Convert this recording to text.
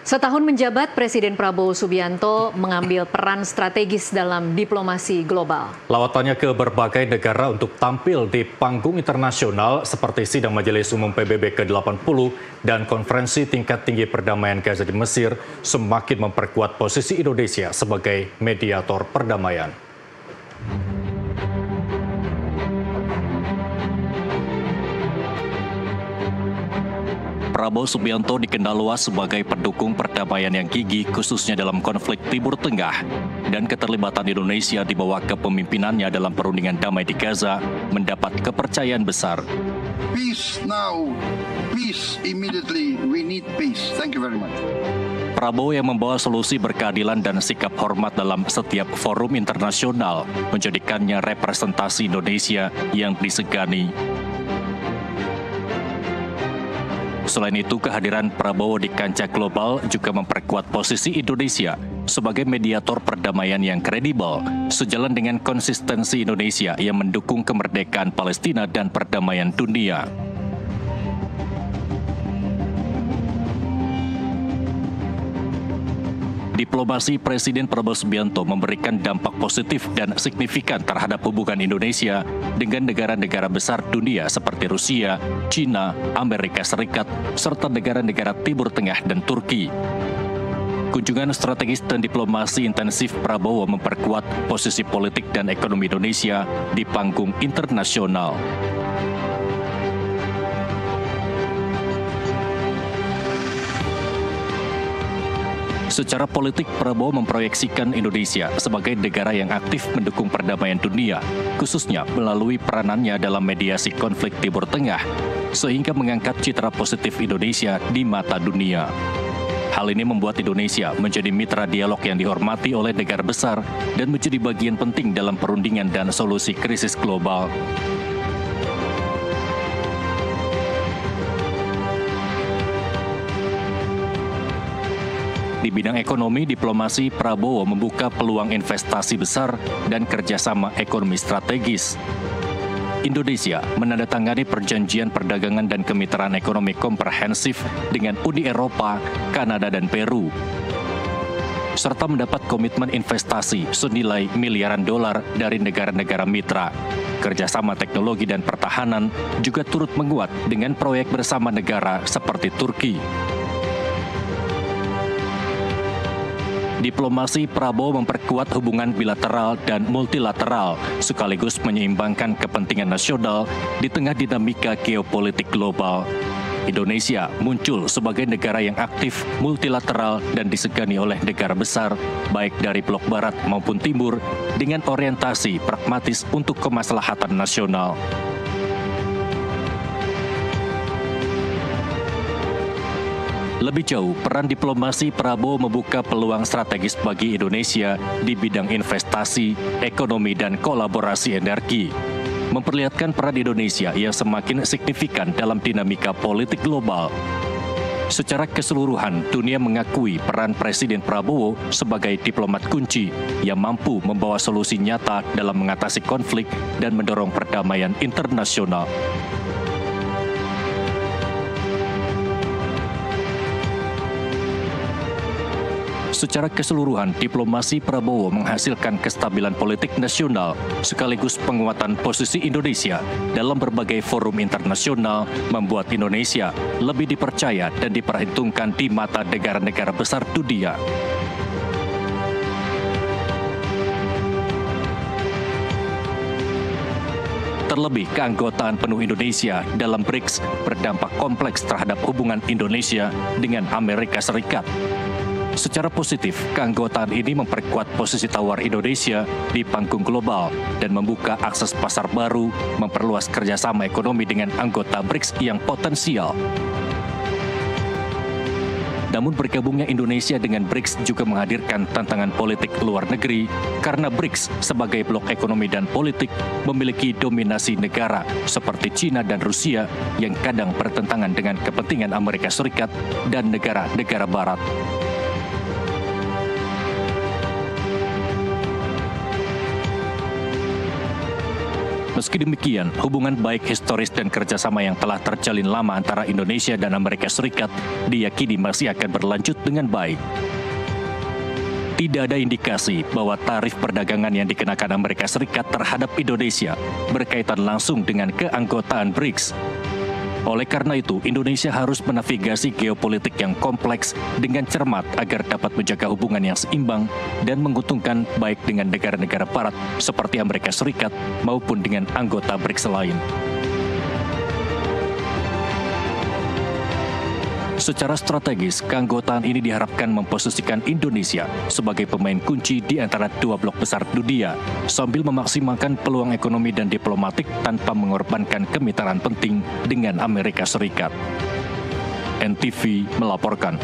Setahun menjabat, Presiden Prabowo Subianto mengambil peran strategis dalam diplomasi global. Lawatannya ke berbagai negara untuk tampil di panggung internasional seperti sidang Majelis Umum PBB ke-80 dan konferensi tingkat tinggi perdamaian Gaza di Mesir semakin memperkuat posisi Indonesia sebagai mediator perdamaian. Prabowo Subianto dikenal luas sebagai pendukung perdamaian yang gigih khususnya dalam konflik Timur Tengah, dan keterlibatan Indonesia di bawah kepemimpinannya dalam perundingan damai di Gaza mendapat kepercayaan besar. Peace now, peace immediately, we need peace. Thank you very much. Prabowo yang membawa solusi berkeadilan dan sikap hormat dalam setiap forum internasional menjadikannya representasi Indonesia yang disegani. Selain itu, kehadiran Prabowo di kancah global juga memperkuat posisi Indonesia sebagai mediator perdamaian yang kredibel, sejalan dengan konsistensi Indonesia yang mendukung kemerdekaan Palestina dan perdamaian dunia. Diplomasi Presiden Prabowo Subianto memberikan dampak positif dan signifikan terhadap hubungan Indonesia dengan negara-negara besar dunia seperti Rusia, China, Amerika Serikat, serta negara-negara Timur Tengah dan Turki. Kunjungan strategis dan diplomasi intensif Prabowo memperkuat posisi politik dan ekonomi Indonesia di panggung internasional. Secara politik, Prabowo memproyeksikan Indonesia sebagai negara yang aktif mendukung perdamaian dunia, khususnya melalui peranannya dalam mediasi konflik Timur Tengah, sehingga mengangkat citra positif Indonesia di mata dunia. Hal ini membuat Indonesia menjadi mitra dialog yang dihormati oleh negara besar dan menjadi bagian penting dalam perundingan dan solusi krisis global. Di bidang ekonomi, diplomasi Prabowo membuka peluang investasi besar dan kerjasama ekonomi strategis. Indonesia menandatangani perjanjian perdagangan dan kemitraan ekonomi komprehensif dengan Uni Eropa, Kanada, dan Peru, serta mendapat komitmen investasi senilai miliaran dolar dari negara-negara mitra. Kerjasama teknologi dan pertahanan juga turut menguat dengan proyek bersama negara seperti Turki. Diplomasi Prabowo memperkuat hubungan bilateral dan multilateral, sekaligus menyeimbangkan kepentingan nasional di tengah dinamika geopolitik global. Indonesia muncul sebagai negara yang aktif, multilateral, dan disegani oleh negara besar, baik dari blok barat maupun timur, dengan orientasi pragmatis untuk kemaslahatan nasional. Lebih jauh, peran diplomasi Prabowo membuka peluang strategis bagi Indonesia di bidang investasi, ekonomi, dan kolaborasi energi, memperlihatkan peran Indonesia yang semakin signifikan dalam dinamika politik global. Secara keseluruhan, dunia mengakui peran Presiden Prabowo sebagai diplomat kunci yang mampu membawa solusi nyata dalam mengatasi konflik dan mendorong perdamaian internasional. Secara keseluruhan, diplomasi Prabowo menghasilkan kestabilan politik nasional sekaligus penguatan posisi Indonesia dalam berbagai forum internasional, membuat Indonesia lebih dipercaya dan diperhitungkan di mata negara-negara besar dunia. Terlebih, keanggotaan penuh Indonesia dalam BRICS berdampak kompleks terhadap hubungan Indonesia dengan Amerika Serikat. Secara positif, keanggotaan ini memperkuat posisi tawar Indonesia di panggung global dan membuka akses pasar baru, memperluas kerjasama ekonomi dengan anggota BRICS yang potensial. Namun bergabungnya Indonesia dengan BRICS juga menghadirkan tantangan politik luar negeri karena BRICS sebagai blok ekonomi dan politik memiliki dominasi negara seperti China dan Rusia yang kadang bertentangan dengan kepentingan Amerika Serikat dan negara-negara Barat. Meski demikian, hubungan baik historis dan kerjasama yang telah terjalin lama antara Indonesia dan Amerika Serikat diyakini masih akan berlanjut dengan baik. Tidak ada indikasi bahwa tarif perdagangan yang dikenakan Amerika Serikat terhadap Indonesia berkaitan langsung dengan keanggotaan BRICS. Oleh karena itu, Indonesia harus menavigasi geopolitik yang kompleks dengan cermat agar dapat menjaga hubungan yang seimbang dan menguntungkan baik dengan negara-negara barat seperti Amerika Serikat maupun dengan anggota BRICS lain. Secara strategis, keanggotaan ini diharapkan memposisikan Indonesia sebagai pemain kunci di antara dua blok besar dunia, sambil memaksimalkan peluang ekonomi dan diplomatik tanpa mengorbankan kemitraan penting dengan Amerika Serikat. NTV melaporkan.